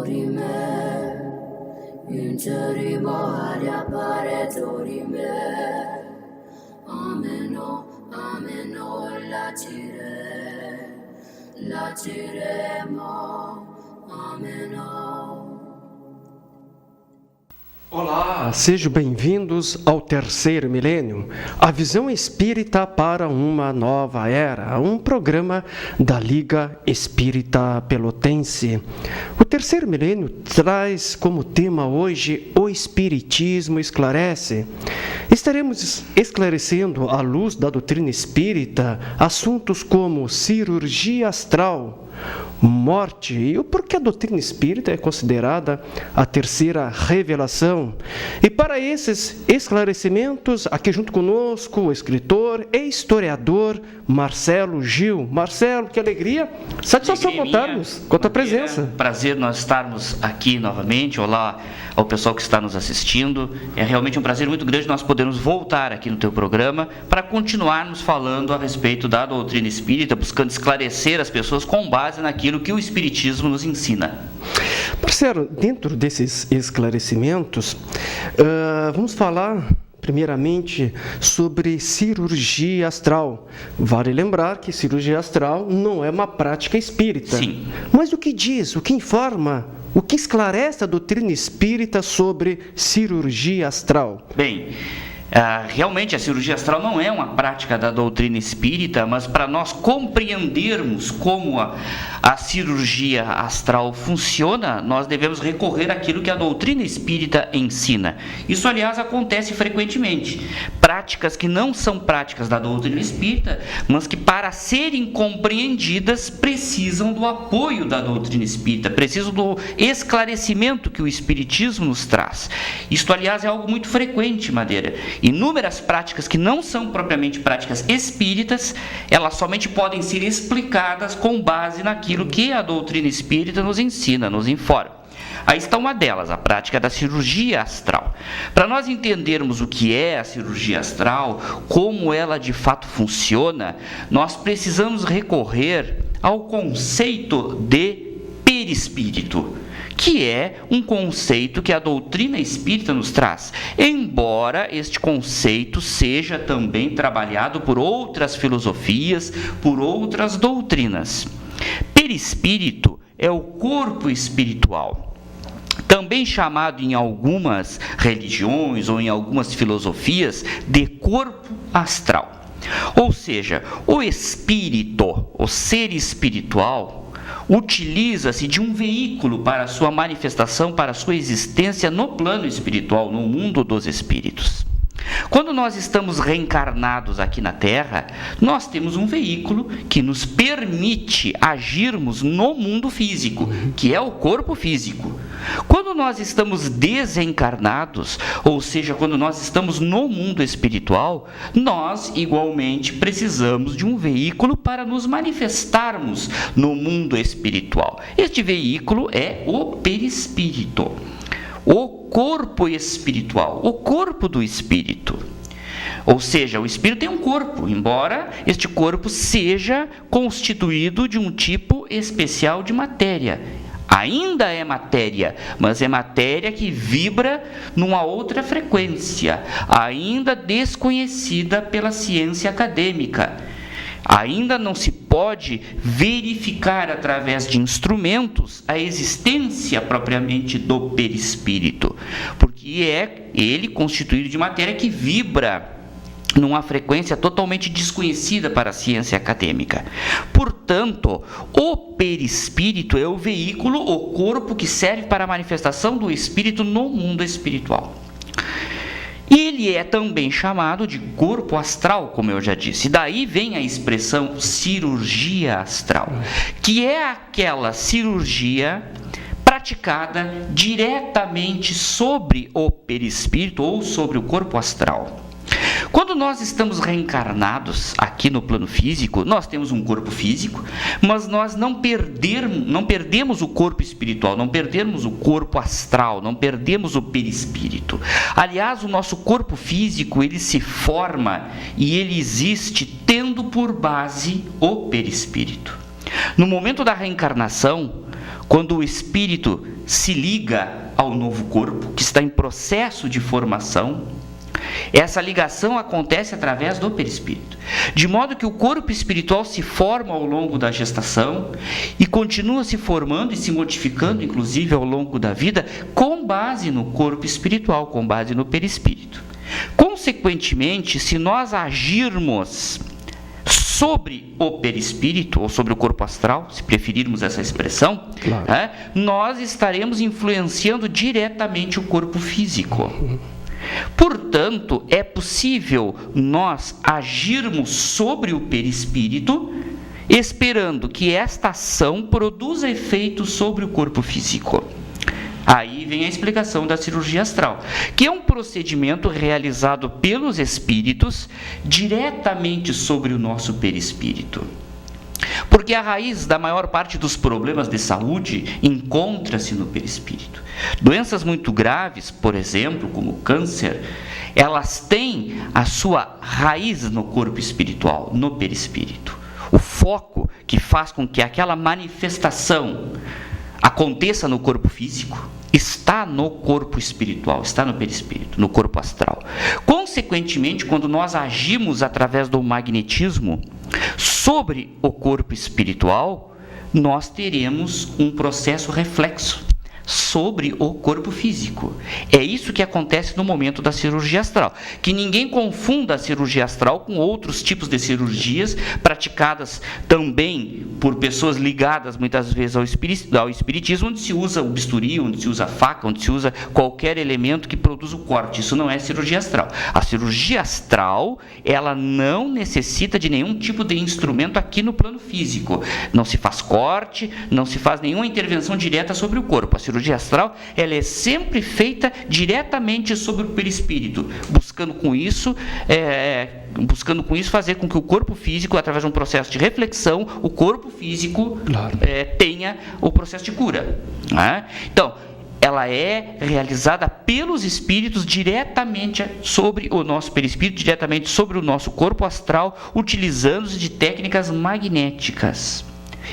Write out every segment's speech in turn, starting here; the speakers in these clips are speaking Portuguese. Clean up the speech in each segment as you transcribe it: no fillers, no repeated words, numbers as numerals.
dorime, interimo ad appare dorime, ameno, latiremo, ameno. Olá, sejam bem-vindos ao Terceiro Milênio, a visão espírita para uma nova era, um programa da Liga Espírita Pelotense. O Terceiro Milênio traz como tema hoje o Espiritismo esclarece. Estaremos esclarecendo, à luz da doutrina espírita, assuntos como cirurgia astral, morte e o porquê a doutrina espírita é considerada a terceira revelação. E para esses esclarecimentos, aqui junto conosco, o escritor e historiador Marcelo Gil. Marcelo, que alegria, satisfação contarmos com a tua presença. Prazer nós estarmos aqui novamente. Olá ao pessoal que está nos assistindo. É realmente um prazer muito grande nós podermos voltar aqui no teu programa para continuarmos falando a respeito da doutrina espírita, buscando esclarecer as pessoas com base naquilo que o Espiritismo nos ensina. Marcelo, dentro desses esclarecimentos, vamos falar primeiramente sobre cirurgia astral. Vale lembrar que cirurgia astral não é uma prática espírita. Sim. Mas o que diz, o que informa, o que esclarece a doutrina espírita sobre cirurgia astral? Bem, realmente a cirurgia astral não é uma prática da doutrina espírita, mas para nós compreendermos como a cirurgia astral funciona, nós devemos recorrer àquilo que a doutrina espírita ensina. Isso, aliás, acontece frequentemente. Práticas que não são práticas da doutrina espírita, mas que para serem compreendidas precisam do apoio da doutrina espírita, precisam do esclarecimento que o Espiritismo nos traz. Isto, aliás, é algo muito frequente, Madeira. Inúmeras práticas que não são propriamente práticas espíritas, elas somente podem ser explicadas com base naquilo que a doutrina espírita nos ensina, nos informa. Aí está uma delas, a prática da cirurgia astral. Para nós entendermos o que é a cirurgia astral, como ela de fato funciona, nós precisamos recorrer ao conceito de perispírito, que é um conceito que a doutrina espírita nos traz, embora este conceito seja também trabalhado por outras filosofias, por outras doutrinas. Perispírito é o corpo espiritual, também chamado em algumas religiões ou em algumas filosofias de corpo astral. Ou seja, o espírito, o ser espiritual, utiliza-se de um veículo para a sua manifestação, para a sua existência no plano espiritual, no mundo dos espíritos. Quando nós estamos reencarnados aqui na Terra, nós temos um veículo que nos permite agirmos no mundo físico, que é o corpo físico. Quando nós estamos desencarnados, ou seja, quando nós estamos no mundo espiritual, nós igualmente precisamos de um veículo para nos manifestarmos no mundo espiritual. Este veículo é o perispírito, o corpo espiritual, o corpo do espírito. Ou seja, o espírito tem um corpo, embora este corpo seja constituído de um tipo especial de matéria. Ainda é matéria, mas é matéria que vibra numa outra frequência, ainda desconhecida pela ciência acadêmica. Ainda não se pode verificar através de instrumentos a existência propriamente do perispírito, porque é ele constituído de matéria que vibra numa frequência totalmente desconhecida para a ciência acadêmica. Portanto, o perispírito é o veículo, o corpo que serve para a manifestação do espírito no mundo espiritual. Ele é também chamado de corpo astral, como eu já disse. Daí vem a expressão cirurgia astral, que é aquela cirurgia praticada diretamente sobre o perispírito ou sobre o corpo astral. Quando nós estamos reencarnados aqui no plano físico, nós temos um corpo físico, mas nós não perdemos o corpo espiritual, não perdemos o corpo astral, não perdemos o perispírito. Aliás, o nosso corpo físico, ele se forma e ele existe tendo por base o perispírito. No momento da reencarnação, quando o espírito se liga ao novo corpo, que está em processo de formação, essa ligação acontece através do perispírito, de modo que o corpo espiritual se forma ao longo da gestação e continua se formando e se modificando, inclusive, ao longo da vida, com base no corpo espiritual, com base no perispírito. Consequentemente, se nós agirmos sobre o perispírito, ou sobre o corpo astral, se preferirmos essa expressão, claro, nós estaremos influenciando diretamente o corpo físico. Portanto, é possível nós agirmos sobre o perispírito, esperando que esta ação produza efeito sobre o corpo físico. Aí vem a explicação da cirurgia astral, que é um procedimento realizado pelos espíritos diretamente sobre o nosso perispírito. Porque a raiz da maior parte dos problemas de saúde encontra-se no perispírito. Doenças muito graves, por exemplo, como o câncer, elas têm a sua raiz no corpo espiritual, no perispírito. O foco que faz com que aquela manifestação aconteça no corpo físico está no corpo espiritual, está no perispírito, no corpo astral. Consequentemente, quando nós agimos através do magnetismo sobre o corpo espiritual, nós teremos um processo reflexo sobre o corpo físico. É isso que acontece no momento da cirurgia astral. Que ninguém confunda a cirurgia astral com outros tipos de cirurgias praticadas também por pessoas ligadas muitas vezes ao espiritismo, onde se usa o bisturi, onde se usa a faca, onde se usa qualquer elemento que produza o corte. Isso não é cirurgia astral. A cirurgia astral, ela não necessita de nenhum tipo de instrumento aqui no plano físico. Não se faz corte, não se faz nenhuma intervenção direta sobre o corpo. A cirurgia astral, ela é sempre feita diretamente sobre o perispírito, buscando com isso fazer com que o corpo físico, através de um processo de reflexão, o corpo físico, claro, tenha o processo de cura. Então, ela é realizada pelos espíritos diretamente sobre o nosso perispírito, diretamente sobre o nosso corpo astral, utilizando-se de técnicas magnéticas.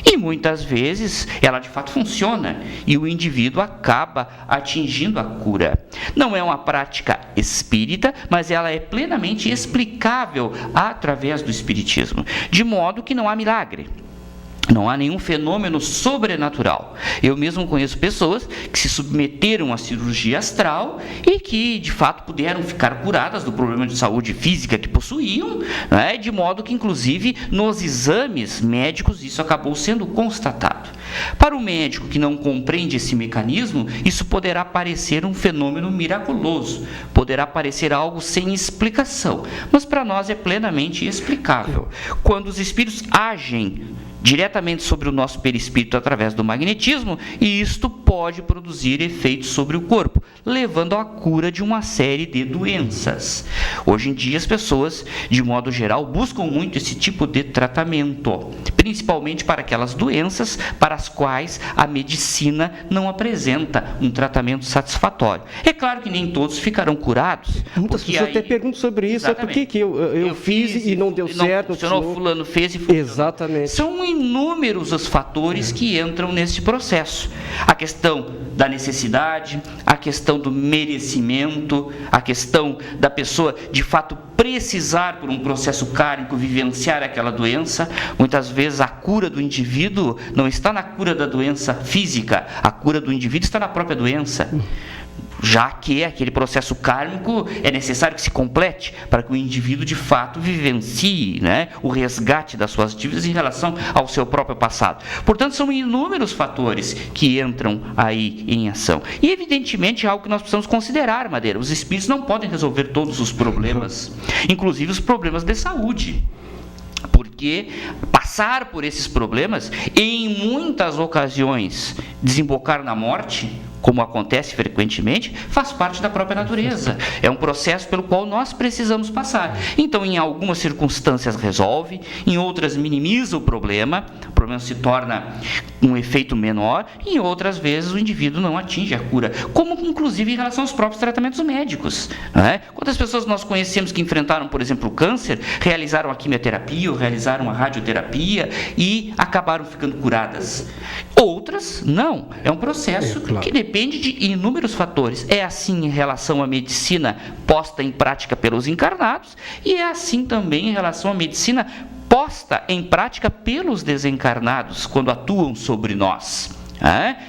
E muitas vezes ela de fato funciona e o indivíduo acaba atingindo a cura. Não é uma prática espírita, mas ela é plenamente explicável através do espiritismo, de modo que não há milagre. Não há nenhum fenômeno sobrenatural. Eu mesmo conheço pessoas que se submeteram à cirurgia astral e que, de fato, puderam ficar curadas do problema de saúde física que possuíam, de modo que, inclusive, nos exames médicos isso acabou sendo constatado. Para o médico que não compreende esse mecanismo, isso poderá parecer um fenômeno miraculoso, poderá parecer algo sem explicação, mas para nós é plenamente explicável. Quando os espíritos agem diretamente sobre o nosso perispírito através do magnetismo, e isto pode produzir efeitos sobre o corpo, levando à cura de uma série de doenças. Hoje em dia as pessoas, de modo geral, buscam muito esse tipo de tratamento, principalmente para aquelas doenças para as quais a medicina não apresenta um tratamento satisfatório. É claro que nem todos ficarão curados. Muitas pessoas até perguntam sobre isso, por que eu fiz e não deu certo? Não funcionou, fulano fez e funcionou. Exatamente. São inúmeros os fatores que entram nesse processo. A questão da necessidade, a questão do merecimento, a questão da pessoa, de fato, precisar, por um processo kármico, vivenciar aquela doença. Muitas vezes a cura do indivíduo não está na cura da doença física, a cura do indivíduo está na própria doença. Já que aquele processo kármico é necessário que se complete para que o indivíduo de fato vivencie o resgate das suas dívidas em relação ao seu próprio passado. Portanto, são inúmeros fatores que entram aí em ação. E evidentemente é algo que nós precisamos considerar, Madeira. Os espíritos não podem resolver todos os problemas, inclusive os problemas de saúde. Porque passar por esses problemas, em muitas ocasiões, desembocar na morte, como acontece frequentemente, faz parte da própria natureza. É um processo pelo qual nós precisamos passar. Então, em algumas circunstâncias resolve, em outras minimiza o problema se torna um efeito menor, e em outras vezes o indivíduo não atinge a cura, como inclusive em relação aos próprios tratamentos médicos. Não é? Quantas pessoas nós conhecemos que enfrentaram, por exemplo, o câncer, realizaram a quimioterapia ou realizaram a radioterapia e acabaram ficando curadas? Outras, não. É um processo que depende de inúmeros fatores. É assim em relação à medicina posta em prática pelos encarnados, e é assim também em relação à medicina posta em prática pelos desencarnados quando atuam sobre nós.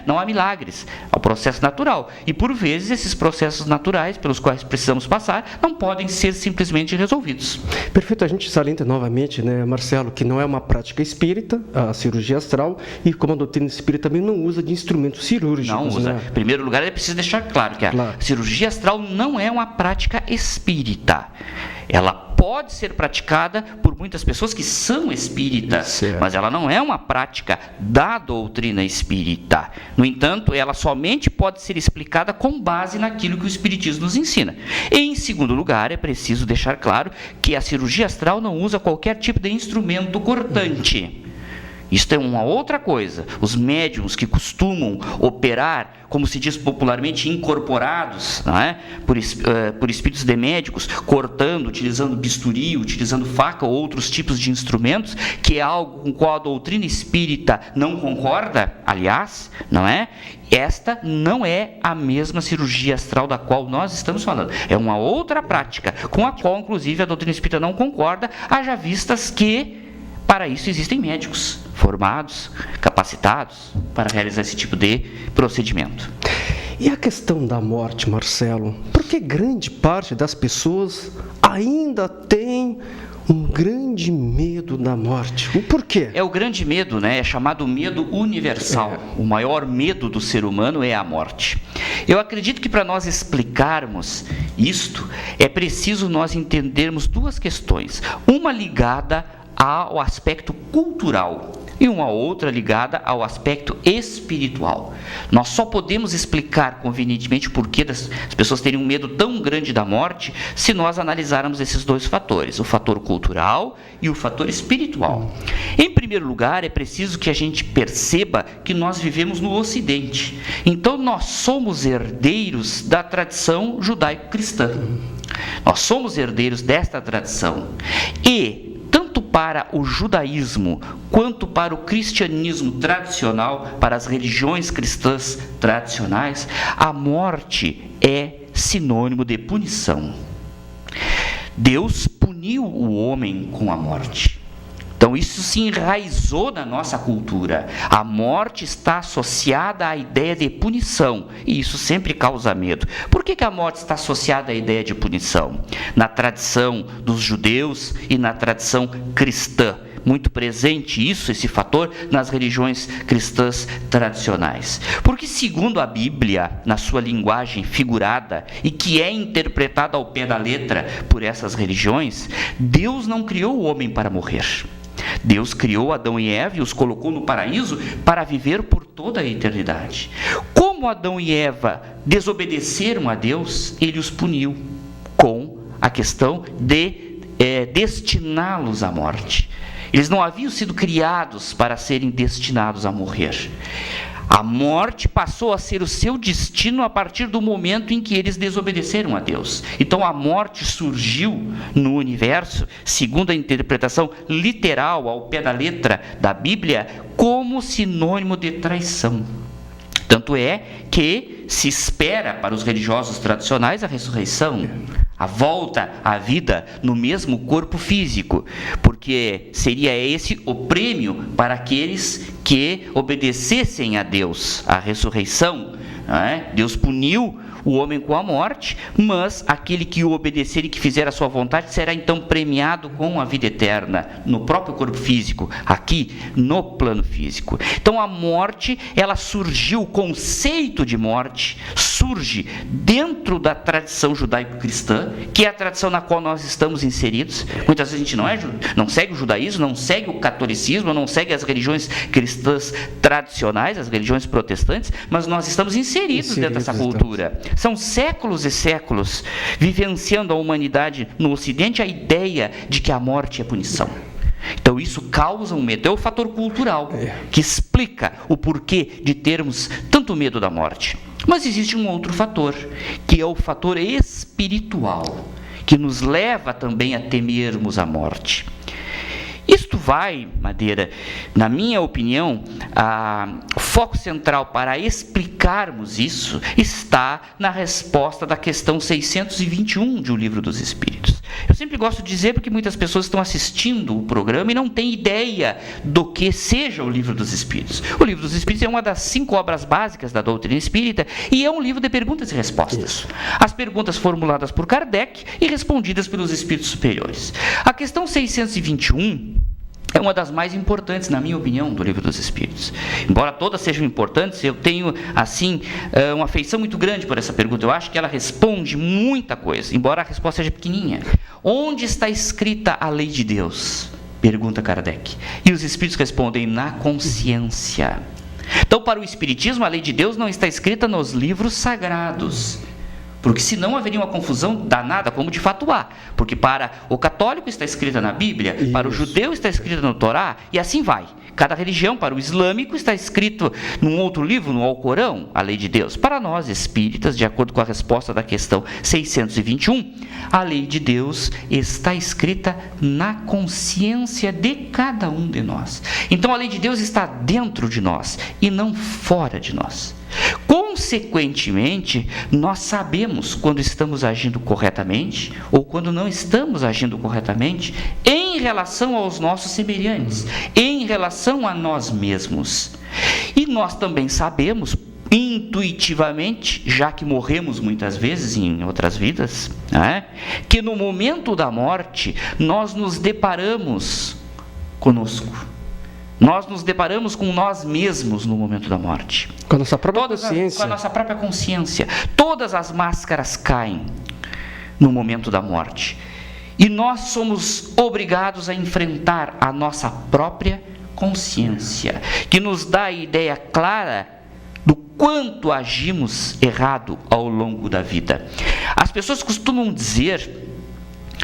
Não há milagres, é um processo natural. E por vezes esses processos naturais pelos quais precisamos passar não podem ser simplesmente resolvidos. Perfeito, a gente salienta novamente, Marcelo, que não é uma prática espírita, a cirurgia astral, e como a doutrina espírita também não usa de instrumentos cirúrgicos. Não usa. Em primeiro lugar, é preciso deixar claro que a cirurgia astral não é uma prática espírita. Ela pode ser praticada por muitas pessoas que são espíritas, mas ela não é uma prática da doutrina espírita. No entanto, ela somente pode ser explicada com base naquilo que o espiritismo nos ensina. E, em segundo lugar, é preciso deixar claro que a cirurgia astral não usa qualquer tipo de instrumento cortante. Isto é uma outra coisa. Os médiuns que costumam operar, como se diz popularmente, incorporados, por espíritos de médicos, cortando, utilizando bisturi, utilizando faca ou outros tipos de instrumentos, que é algo com o qual a doutrina espírita não concorda, aliás, não é? Esta não é a mesma cirurgia astral da qual nós estamos falando. É uma outra prática, com a qual, inclusive, a doutrina espírita não concorda, haja vistas que para isso existem médicos formados, capacitados para realizar esse tipo de procedimento. E a questão da morte, Marcelo? Porque grande parte das pessoas ainda tem um grande medo da morte. O porquê? É o grande medo, é chamado medo universal. O maior medo do ser humano é a morte. Eu acredito que para nós explicarmos isto, é preciso nós entendermos duas questões. Uma ligada ao aspecto cultural e uma outra ligada ao aspecto espiritual. Nós só podemos explicar convenientemente o porquê das pessoas terem um medo tão grande da morte se nós analisarmos esses dois fatores, o fator cultural e o fator espiritual. Em primeiro lugar, é preciso que a gente perceba que nós vivemos no Ocidente. Então, nós somos herdeiros da tradição judaico-cristã. Nós somos herdeiros desta tradição. E tanto para o judaísmo quanto para o cristianismo tradicional, para as religiões cristãs tradicionais, a morte é sinônimo de punição. Deus puniu o homem com a morte. Então isso se enraizou na nossa cultura. A morte está associada à ideia de punição, e isso sempre causa medo. Por que a morte está associada à ideia de punição? Na tradição dos judeus e na tradição cristã, muito presente esse fator nas religiões cristãs tradicionais. Porque segundo a Bíblia, na sua linguagem figurada, e que é interpretada ao pé da letra por essas religiões, Deus não criou o homem para morrer. Deus criou Adão e Eva e os colocou no paraíso para viver por toda a eternidade. Como Adão e Eva desobedeceram a Deus, Ele os puniu com a questão de destiná-los à morte. Eles não haviam sido criados para serem destinados a morrer. A morte passou a ser o seu destino a partir do momento em que eles desobedeceram a Deus. Então a morte surgiu no universo, segundo a interpretação literal, ao pé da letra da Bíblia, como sinônimo de traição. Tanto é que se espera para os religiosos tradicionais a ressurreição, a volta à vida no mesmo corpo físico, porque seria esse o prêmio para aqueles que obedecessem a Deus, a ressurreição. Deus puniu o homem com a morte, mas aquele que o obedecer e que fizer a sua vontade será então premiado com a vida eterna no próprio corpo físico, aqui no plano físico. Então a morte, ela surgiu, o conceito de morte surgiu surge dentro da tradição judaico-cristã, que é a tradição na qual nós estamos inseridos. Muitas vezes a gente não segue o judaísmo, não segue o catolicismo, não segue as religiões cristãs tradicionais, as religiões protestantes, mas nós estamos inseridos dentro dessa cultura. São séculos e séculos vivenciando a humanidade no Ocidente a ideia de que a morte é punição. Então isso causa um medo, é o fator cultural que explica o porquê de termos tanto medo da morte. Mas existe um outro fator, que é o fator espiritual, que nos leva também a temermos a morte. Isto vai, Madeira, na minha opinião, o foco central para explicarmos isso está na resposta da questão 621 de O Livro dos Espíritos. Eu sempre gosto de dizer porque muitas pessoas estão assistindo o programa e não têm ideia do que seja o Livro dos Espíritos. O Livro dos Espíritos é uma das 5 obras básicas da doutrina espírita e é um livro de perguntas e respostas. As perguntas formuladas por Kardec e respondidas pelos espíritos superiores. A questão 621 é uma das mais importantes, na minha opinião, do Livro dos Espíritos. Embora todas sejam importantes, eu tenho, assim, uma afeição muito grande por essa pergunta. Eu acho que ela responde muita coisa, embora a resposta seja pequenininha. Onde está escrita a lei de Deus? Pergunta Kardec. E os Espíritos respondem, na consciência. Então, para o Espiritismo, a lei de Deus não está escrita nos livros sagrados, porque senão haveria uma confusão danada, como de fato há. Porque para o católico está escrita na Bíblia, para o judeu está escrita no Torá, e assim vai. Cada religião, para o islâmico, está escrito num outro livro, no Alcorão, a lei de Deus. Para nós, espíritas, de acordo com a resposta da questão 621, a lei de Deus está escrita na consciência de cada um de nós. Então, a lei de Deus está dentro de nós e não fora de nós. Consequentemente, nós sabemos quando estamos agindo corretamente ou quando não estamos agindo corretamente em relação aos nossos semelhantes, em relação a nós mesmos. E nós também sabemos intuitivamente, já que morremos muitas vezes em outras vidas, que no momento da morte nós nos deparamos conosco. Nós nos deparamos com nós mesmos no momento da morte. Com a nossa própria consciência. Com a nossa própria consciência. Todas as máscaras caem no momento da morte. E nós somos obrigados a enfrentar a nossa própria consciência, que nos dá a ideia clara do quanto agimos errado ao longo da vida. As pessoas costumam dizer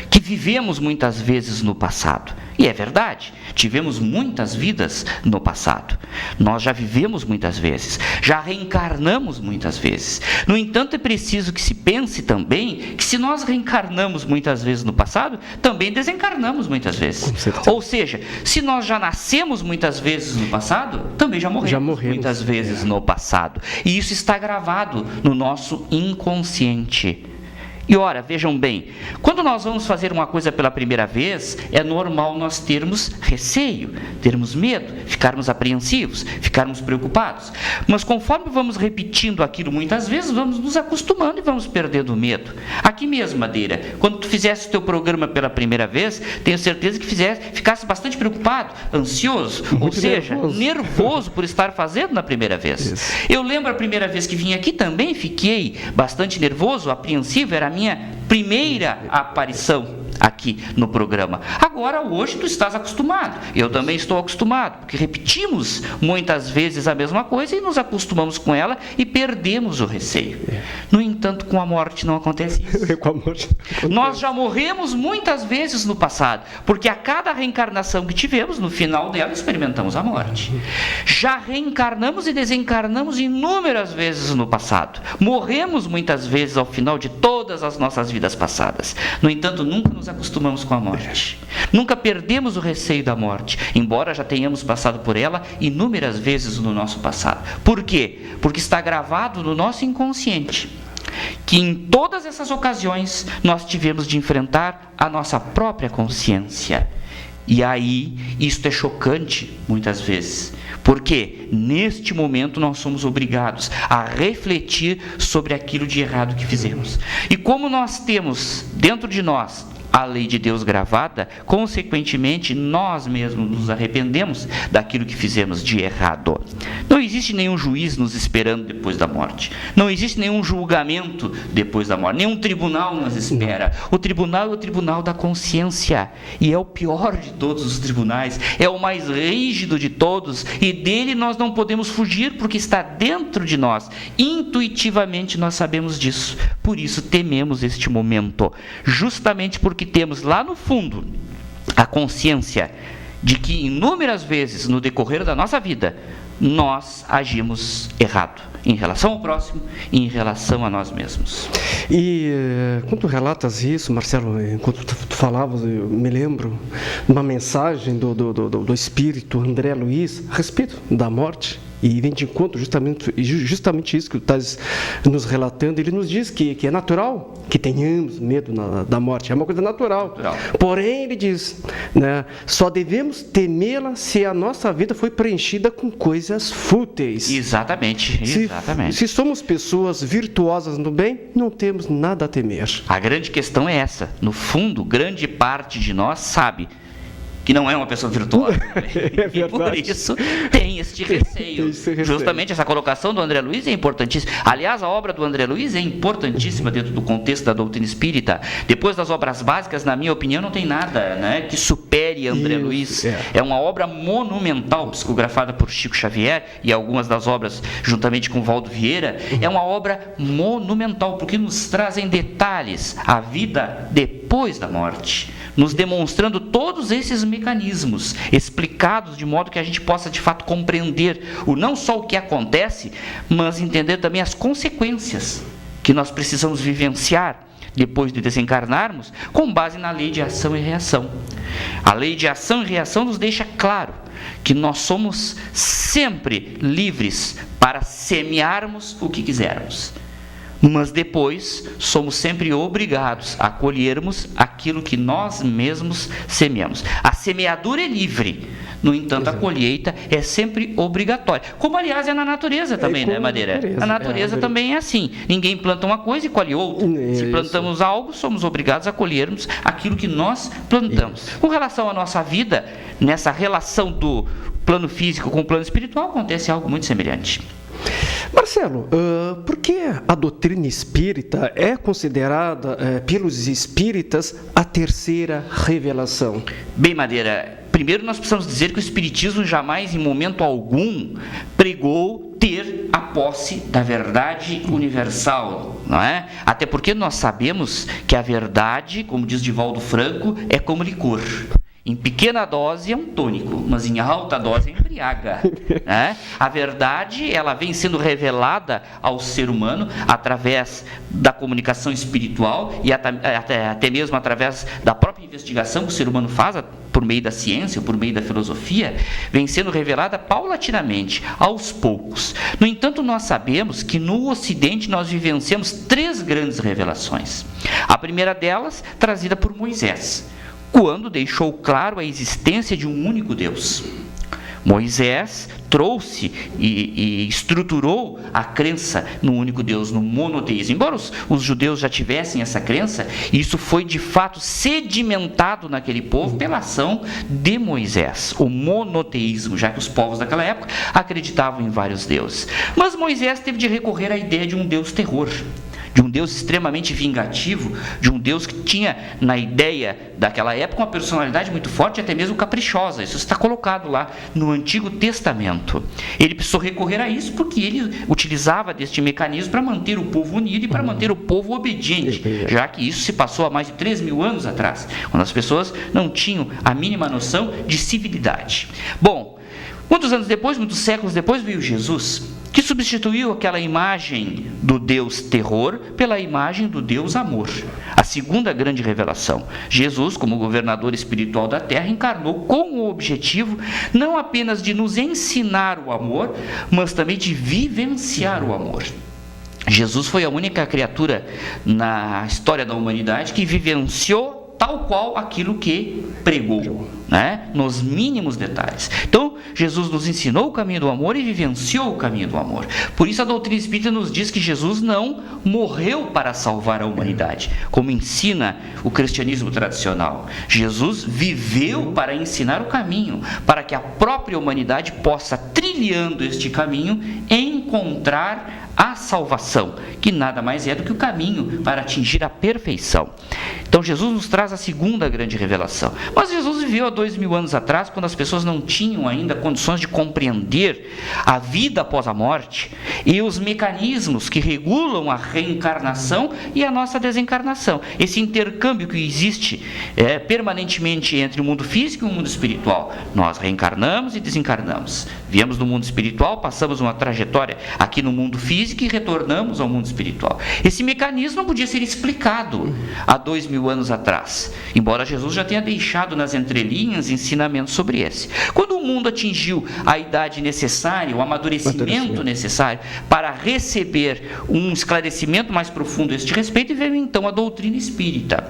que vivemos muitas vezes no passado. E é verdade, tivemos muitas vidas no passado. Nós já vivemos muitas vezes, já reencarnamos muitas vezes. No entanto, é preciso que se pense também que se nós reencarnamos muitas vezes no passado, também desencarnamos muitas vezes. Ou seja, se nós já nascemos muitas vezes no passado, também já morremos muitas vezes no passado. E isso está gravado no nosso inconsciente. E ora, vejam bem, quando nós vamos fazer uma coisa pela primeira vez, é normal nós termos receio, termos medo, ficarmos apreensivos, ficarmos preocupados. Mas conforme vamos repetindo aquilo muitas vezes, vamos nos acostumando e vamos perdendo o medo. Aqui mesmo, Madeira, quando tu fizesse o teu programa pela primeira vez, tenho certeza que ficasse bastante preocupado, ansioso, ou seja, nervoso por estar fazendo na primeira vez. Isso. Eu lembro a primeira vez que vim aqui também, fiquei bastante nervoso, apreensivo, era a minha primeira aparição aqui no programa. Agora, hoje, tu estás acostumado. Eu também estou acostumado, porque repetimos muitas vezes a mesma coisa e nos acostumamos com ela e perdemos o receio. No entanto, com a morte não acontece isso. Com a morte não acontece. Nós já morremos muitas vezes no passado, porque a cada reencarnação que tivemos, no final dela, experimentamos a morte. Já reencarnamos e desencarnamos inúmeras vezes no passado. Morremos muitas vezes ao final de todas as nossas vidas passadas. No entanto, nunca nos acostumamos com a morte. Nunca perdemos o receio da morte, embora já tenhamos passado por ela inúmeras vezes no nosso passado. Por quê? Porque está gravado no nosso inconsciente que em todas essas ocasiões nós tivemos de enfrentar a nossa própria consciência. E aí, isto é chocante muitas vezes, porque neste momento nós somos obrigados a refletir sobre aquilo de errado que fizemos. E como nós temos dentro de nós a lei de Deus gravada, consequentemente nós mesmos nos arrependemos daquilo que fizemos de errado. Não existe nenhum juiz nos esperando depois da morte. Não existe nenhum julgamento depois da morte. Nenhum tribunal nos espera. O tribunal é o tribunal da consciência. E é o pior de todos os tribunais. É o mais rígido de todos. E dele nós não podemos fugir porque está dentro de nós. Intuitivamente nós sabemos disso. Por isso tememos este momento. Justamente porque temos lá no fundo a consciência de que inúmeras vezes no decorrer da nossa vida nós agimos errado em relação ao próximo e em relação a nós mesmos. E quando tu relatas isso, Marcelo, enquanto tu falavas, eu me lembro de uma mensagem do espírito André Luiz a respeito da morte. E vem de encontro justamente isso que tu estás nos relatando. Ele nos diz que é natural que tenhamos medo da morte, é uma coisa natural. Porém, ele diz, né, só devemos temê-la se a nossa vida foi preenchida com coisas fúteis. Exatamente. Se somos pessoas virtuosas no bem, não temos nada a temer. A grande questão é essa. No fundo, grande parte de nós sabe que não é uma pessoa virtuosa. E por isso tem este receio. Justamente essa colocação do André Luiz é importantíssima. Aliás, a obra do André Luiz é importantíssima dentro do contexto da doutrina espírita. Depois das obras básicas, na minha opinião, não tem nada, né, que supere André Luiz. É uma obra monumental, psicografada por Chico Xavier e algumas das obras juntamente com Valdo Vieira. É uma obra monumental, porque nos traz em detalhes a vida depois da morte, nos demonstrando todos esses mecanismos explicados de modo que a gente possa de fato compreender não só o que acontece, mas entender também as consequências que nós precisamos vivenciar depois de desencarnarmos, com base na lei de ação e reação. A lei de ação e reação nos deixa claro que nós somos sempre livres para semearmos o que quisermos, mas depois somos sempre obrigados a colhermos aquilo que nós mesmos semeamos. A semeadura é livre, no entanto a colheita é sempre obrigatória, como aliás é na natureza também, né, Madeira? A natureza também é assim, ninguém planta uma coisa e colhe outra. Se plantamos algo, somos obrigados a colhermos aquilo que nós plantamos. Com relação à nossa vida, nessa relação do plano físico com o plano espiritual, acontece algo muito semelhante. Marcelo, por que a doutrina espírita é considerada pelos espíritas a terceira revelação? Bem, Madeira, primeiro nós precisamos dizer que o espiritismo jamais, em momento algum, pregou ter a posse da verdade universal, não é? Até porque nós sabemos que a verdade, como diz Divaldo Franco, é como licor. Em pequena dose é um tônico, mas em alta dose embriaga. Né? A verdade, ela vem sendo revelada ao ser humano através da comunicação espiritual e até mesmo através da própria investigação que o ser humano faz por meio da ciência, por meio da filosofia, vem sendo revelada paulatinamente, aos poucos. No entanto, nós sabemos que no Ocidente nós vivenciamos 3 grandes revelações. A primeira delas, trazida por Moisés, quando deixou claro a existência de um único Deus. Moisés trouxe e estruturou a crença no único Deus, no monoteísmo. Embora os judeus já tivessem essa crença, isso foi de fato sedimentado naquele povo pela ação de Moisés, o monoteísmo, já que os povos daquela época acreditavam em vários deuses. Mas Moisés teve de recorrer à ideia de um Deus terror, de um Deus extremamente vingativo, de um Deus que tinha na ideia daquela época uma personalidade muito forte, até mesmo caprichosa. Isso está colocado lá no Antigo Testamento. Ele precisou recorrer a isso porque ele utilizava deste mecanismo para manter o povo unido e para manter o povo obediente, já que isso se passou há mais de 3.000 anos atrás, quando as pessoas não tinham a mínima noção de civilidade. Bom, muitos anos depois, muitos séculos depois, veio Jesus, que substituiu aquela imagem do Deus terror pela imagem do Deus amor. A segunda grande revelação. Jesus, como governador espiritual da terra, encarnou com o objetivo não apenas de nos ensinar o amor, mas também de vivenciar o amor. Jesus foi a única criatura na história da humanidade que vivenciou tal qual aquilo que pregou, né? Nos mínimos detalhes. Então, Jesus nos ensinou o caminho do amor e vivenciou o caminho do amor. Por isso a doutrina espírita nos diz que Jesus não morreu para salvar a humanidade, como ensina o cristianismo tradicional. Jesus viveu para ensinar o caminho, para que a própria humanidade possa, trilhando este caminho, encontrar a salvação, que nada mais é do que o caminho para atingir a perfeição. Então Jesus nos traz a segunda grande revelação. Mas Jesus viveu há 2000 anos atrás, quando as pessoas não tinham ainda condições de compreender a vida após a morte e os mecanismos que regulam a reencarnação e a nossa desencarnação. Esse intercâmbio que existe permanentemente entre o mundo físico e o mundo espiritual. Nós reencarnamos e desencarnamos. Viemos do mundo espiritual, passamos uma trajetória aqui no mundo físico e retornamos ao mundo espiritual. Esse mecanismo não podia ser explicado há 2000 anos atrás, embora Jesus já tenha deixado nas entrelinhas ensinamentos sobre esse. Quando o mundo atingiu a idade necessária, o amadurecimento necessário para receber um esclarecimento mais profundo a este respeito, veio então a doutrina espírita,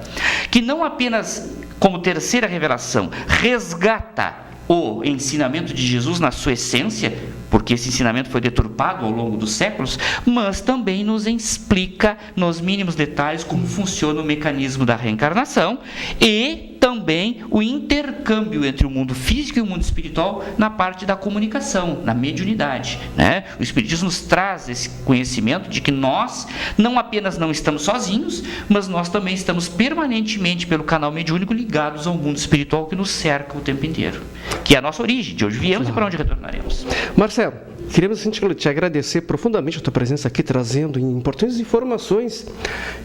que não apenas como terceira revelação resgata o ensinamento de Jesus na sua essência, porque esse ensinamento foi deturpado ao longo dos séculos, mas também nos explica nos mínimos detalhes como funciona o mecanismo da reencarnação e também o intercâmbio entre o mundo físico e o mundo espiritual na parte da comunicação, na mediunidade, né? O Espiritismo nos traz esse conhecimento de que nós não apenas não estamos sozinhos, mas nós também estamos permanentemente pelo canal mediúnico ligados ao mundo espiritual que nos cerca o tempo inteiro, que é a nossa origem, de onde viemos e para onde retornaremos. Marcelo, queremos te agradecer profundamente a tua presença aqui, trazendo importantes informações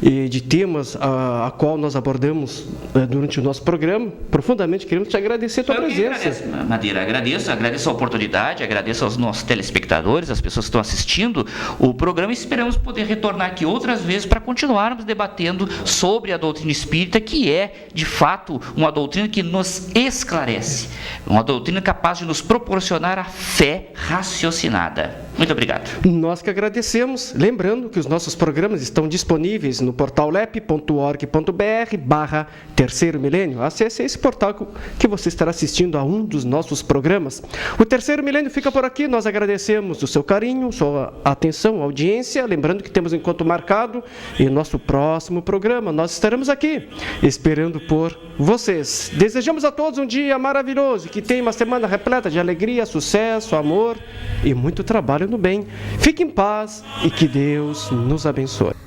de temas a qual nós abordamos durante o nosso programa. Profundamente queremos te agradecer a tua presença. Madeira, agradeço a oportunidade, agradeço aos nossos telespectadores, às pessoas que estão assistindo o programa, e esperamos poder retornar aqui outras vezes para continuarmos debatendo sobre a doutrina espírita, que é, de fato, uma doutrina que nos esclarece, uma doutrina capaz de nos proporcionar a fé raciocinada. Muito obrigado. Nós que agradecemos, lembrando que os nossos programas estão disponíveis no portal lep.org.br/Terceiro Milênio. Acesse esse portal que você estará assistindo a um dos nossos programas. O Terceiro Milênio fica por aqui. Nós agradecemos o seu carinho, sua atenção, audiência. Lembrando que temos um encontro marcado em nosso próximo programa. Nós estaremos aqui esperando por vocês. Desejamos a todos um dia maravilhoso, que tenha uma semana repleta de alegria, sucesso, amor e muito trabalho no bem. Fique em paz e que Deus nos abençoe.